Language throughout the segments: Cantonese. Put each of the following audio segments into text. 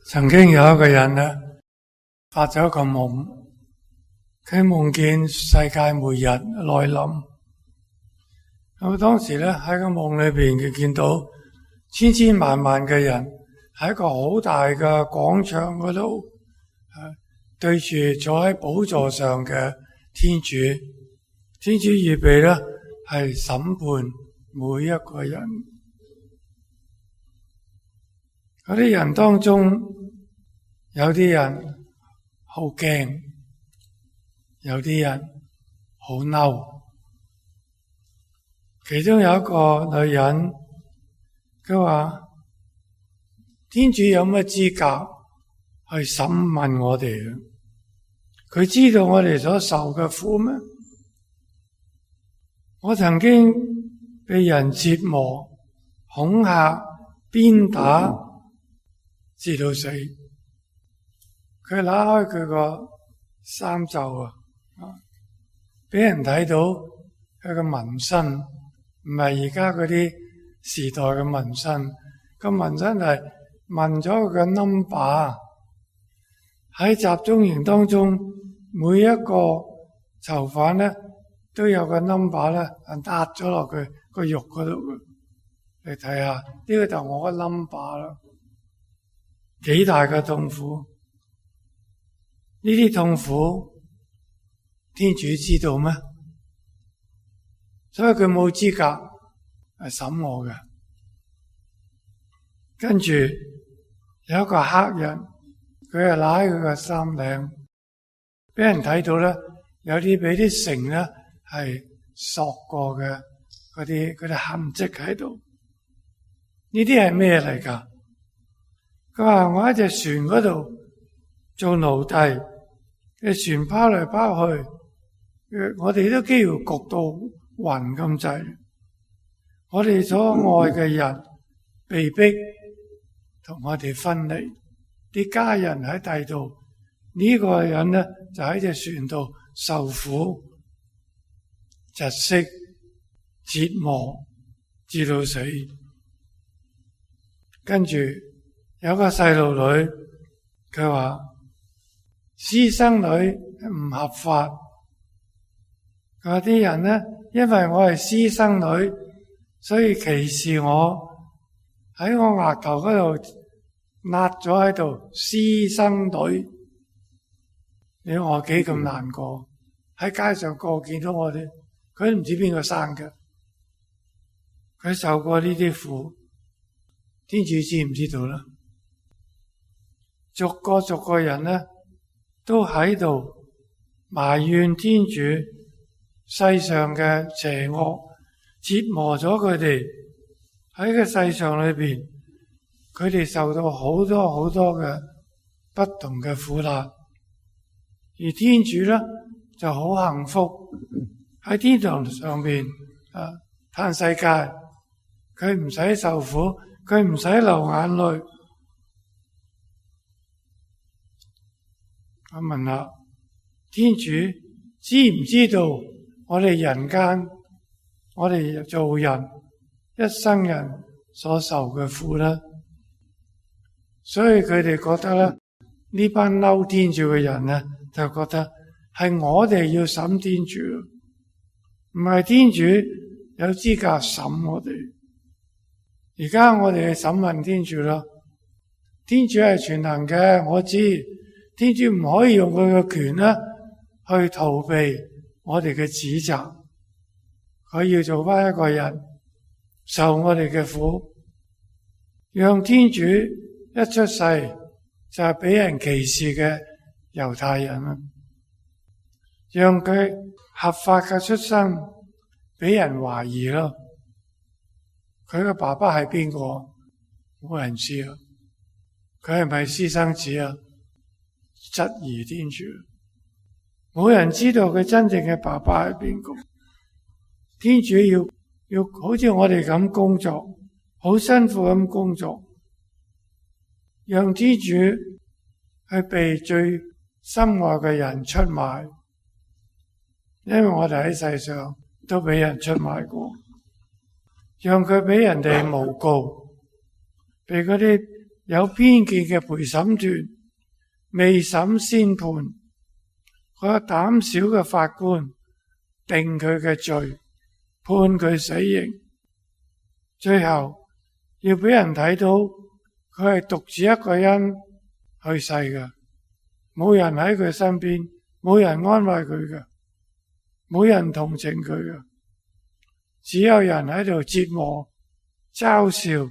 曾經有一個人呢，發咗一個夢，佢夢見世界末日來臨。咁當時呢，喺個夢裏邊，佢見到千千萬萬嘅人喺一個好大嘅廣場嗰度，對住坐喺寶座上嘅天主。天主預備呢係審判每一個人。嗰啲人當中，有啲人好驚，有啲人好嬲。其中有一個女人，佢話：天主有乜資格去審問我哋？佢知道我哋所受嘅苦咩？我曾經被人折磨、恐嚇、鞭打，直到死。佢拿開佢個衫袖俾人睇到佢個紋身，唔係而家嗰啲時代嘅紋身，個紋身係紋咗佢個 number。喺集中營當中，每一個囚犯咧都有個 number 咧，搭咗落佢個肉嗰度。你睇下，呢個就我個 number 啦。幾大嘅痛苦，呢啲痛苦天主知道咩？所以佢冇資格嚟審我嘅。跟住有一個黑人，佢係拉佢個衫領，俾人睇到咧，有啲俾啲繩咧係索過嘅嗰啲痕跡喺度。呢啲係咩嚟㗎？佢話：我喺隻船嗰度做奴隸，隻船拋嚟拋去，我哋都幾乎焗到暈咁滯。我哋所愛嘅人被逼同我哋分離，啲家人喺第度，呢個人呢就喺隻船度受苦、窒息、折磨，至到死。跟住有個細路女，佢話私生女唔合法。佢話啲人呢，因為我係私生女，所以歧視我，喺我額頭嗰度揦咗喺度私生女。你話我幾咁難過？喺街上個見到我哋，佢都唔知邊個生嘅，佢受過呢啲苦，天主知唔知道啦？逐個人呢都喺度埋怨天主，世上嘅邪惡折磨咗佢哋。喺個世上裏邊，佢哋受到好多嘅不同嘅苦難，而天主呢就好幸福，喺天堂上邊嘆世界，佢唔使受苦，佢唔使流眼淚。我問下天主知唔知道我哋人間，我哋做人一生人所受嘅苦呢？所以佢哋覺得咧，呢班嬲天主嘅人呢，就覺得係我哋要審天主，唔係天主有資格審我哋。而家我哋去審問天主啦，天主係全能嘅，我知。天主唔可以用佢嘅權呢去逃避我哋嘅指責，佢要做翻一個人受我哋嘅苦，讓天主一出世就係俾人歧視嘅猶太人啦，讓佢合法嘅出生俾人懷疑咯。佢嘅爸爸係邊個？冇人知啊。佢係咪私生子啊？質疑天主，冇人知道佢真正嘅爸爸係邊個。天主要好似我哋咁工作，好辛苦咁工作，讓天主去被最心愛嘅人出賣，因為我哋喺世上都俾人出賣過，讓佢俾人哋誣告，被嗰啲有偏見嘅陪審團未審先判，嗰個膽小嘅法官定佢嘅罪，判佢死刑，最後要俾人睇到佢係獨自一個人去世嘅，冇人喺佢身邊，冇人安慰佢嘅，冇人同情佢嘅，只有人喺度折磨、嘲笑、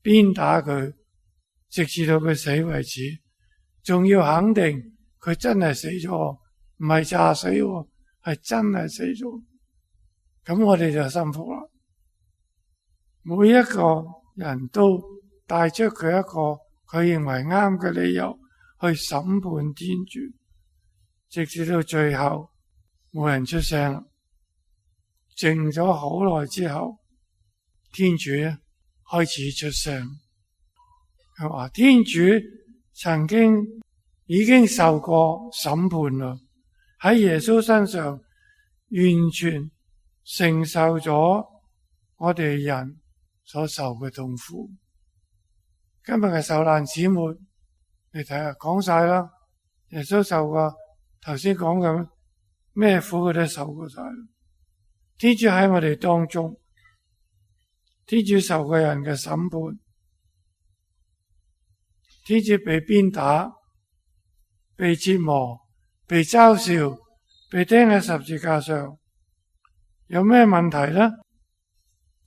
鞭打佢，直至到佢死為止，仲要肯定佢真係死咗，唔係詐死，係真係死咗。咁我哋就心服啦。每一個人都帶出佢一個佢認為啱嘅理由去審判天主，直至到最後冇人出聲啦。靜咗好耐之後，天主開始出聲。佢話天主曾經已經受過審判啦，喺耶穌身上完全承受咗我哋人所受嘅痛苦。今日嘅受難姊妹，你睇下講晒啦，耶穌受過頭先講嘅咩苦佢都受過晒。天主喺我哋當中，天主受過人嘅審判，天主被鞭打、被折磨、被嘲笑、被釘喺十字架上，有咩問題呢？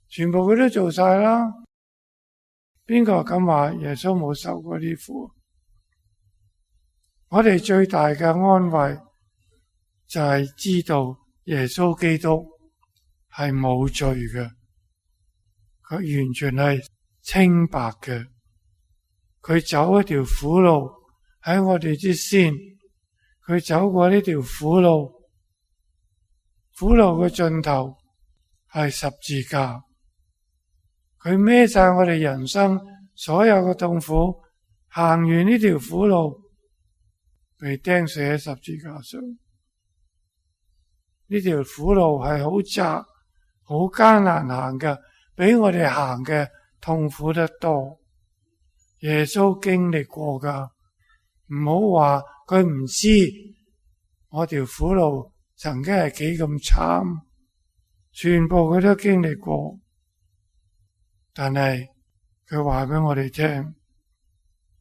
全部佢都做晒啦。邊個咁話耶穌冇受過啲苦？我哋最大嘅安慰就係知道耶穌基督係冇罪嘅，佢完全係清白嘅。佢走一條苦路喺我哋之先，佢走過呢條苦路，苦路嘅盡頭係十字架。佢孭晒我哋人生所有嘅痛苦，行完呢條苦路，被釘死喺十字架上。呢條苦路係好窄、好艱難行嘅，比我哋行嘅痛苦得多。耶穌經歷過噶，唔好話佢唔知我條苦路曾經係幾咁慘，全部佢都經歷過。但係佢話俾我哋聽，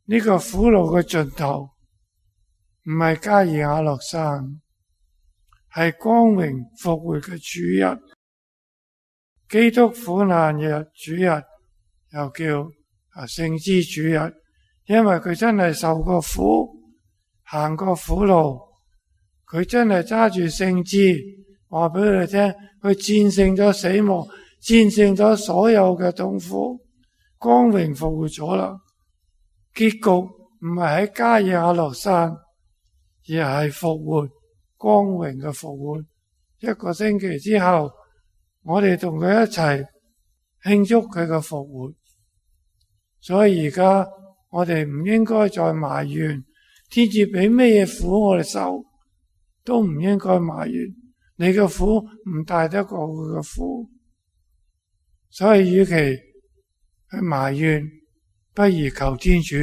呢個苦路嘅盡頭唔係加爾瓦洛山，係光榮復活嘅主日，基督苦難日主日，又叫聖枝主日，因為佢真係受過苦，行過苦路，佢真係揸住聖枝，話俾佢哋聽，佢戰勝咗死亡，戰勝咗所有嘅痛苦，光榮復活咗啦。結局唔係喺加爾瓦洛山，而係復活，光榮嘅復活。一個星期之後，我哋同佢一齊慶祝佢嘅復活。所以而家我哋唔應該再埋怨天主俾咩嘢苦我哋受，都唔應該埋怨。你嘅苦唔大得過佢嘅苦。所以與其去埋怨，不如求天主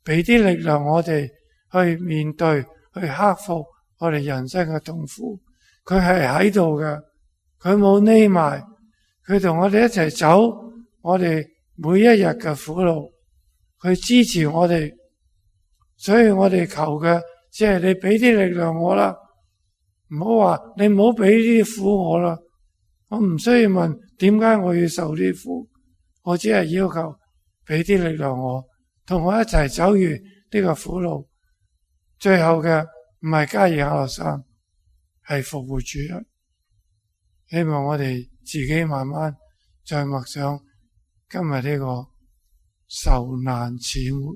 俾啲力量我哋去面對，去克服我哋人生嘅痛苦。佢係喺度嘅，佢冇匿埋，佢同我哋一齊走我哋每一日嘅苦路，佢支持我哋。所以我哋求嘅只係你俾啲力量我啦，唔好話你唔好俾啲苦我啦。我唔需要問點解我要受啲苦，我只係要求俾啲力量我，同我一齊走完呢個苦路。最後嘅唔係加爾瓦洛山，係復活主日。希望我哋自己慢慢再默想今日呢個受難始末。